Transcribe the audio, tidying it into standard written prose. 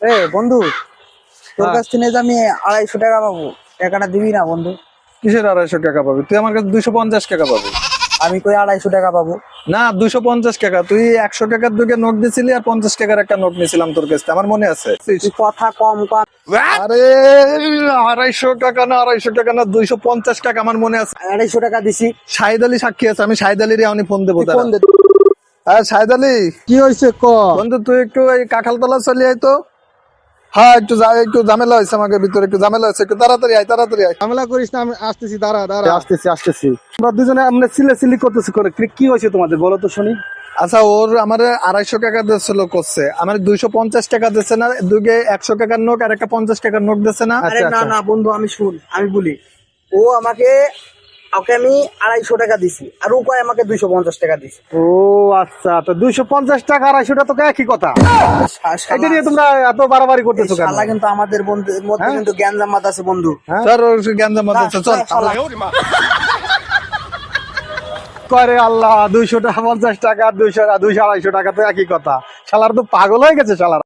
এ বন্ধু, তোর কাছ থেকে যে আমি 250 টাকা পাবো, টাকাটা দিবি না বন্ধু? কিসের 250 টাকা পাবি? তুই আমার কাছে 250 টাকা পাবি। আমি কই 250 টাকা পাবো? না, 250 টাকা। তুই 100 টাকার দুটো নোট দিছিলি আর 50 টাকার একটা নোট নিছিলাম তোর কাছে, আমার মনে আছে। তুই কথা কম কম। আরে 250 টাকা না, 250 টাকা না, 250 টাকা আমার মনে আছে। 250 টাকা দিছি। শাহিদ আলী সাক্ষী আছে, আমি শাহিদ আলীর আমি ফোন দেবো। তুই ফোন দে। হ্যাঁ শাহিদ আলী, কি হয়েছে ক? বন্ধু তুই একটু এই কাঁঠালতলা চলে আয় তো। হ্যাঁ একটু ঝামেলা হয়েছে, আমাকে ভিতরে একটু ঝামেলা হয়েছে, একটু তাড়াতাড়ি আয়, তাড়াতাড়ি আয়। ঝামেলা করিস না, আমি আসতেছি, দাঁড়া দাঁড়া। আসতেছি। আমরা দুজনে আমরা সিলে করতেছি করে, কি হয়েছে তোমাদের বলো তো শুনি। আচ্ছা, ওর আমার 250 টাকা দিচ্ছিল করছে, আমার 250 টাকা দিচ্ছে না, দুগে 100 টাকার নোট আর একটা 50 টাকার নোট দিচ্ছে না। আরে না না বন্ধু, আমি আমি বলি, ও আমাকে ওকে আমি 250 টাকা দিছি, আর ও কয় আমাকে 250 টাকা দিছি। ও আচ্ছা, তো 250 টাকা 250 টাকা তো একই কথা। এটা নিয়ে তোমরা এত বাড়াবাড়ি করতেছো কেন? শালা কিন্তু আমাদের বন্ধুদের মধ্যে কিন্তু জ্ঞানজাম মাত আছে বন্ধু। স্যার ওর জ্ঞানজাম আছে, চল। শালা। করে আল্লাহ, 200 টাকা 50 টাকা, 200 250 টাকা তো একই কথা। শালার তো পাগল হয়ে গেছে শালার।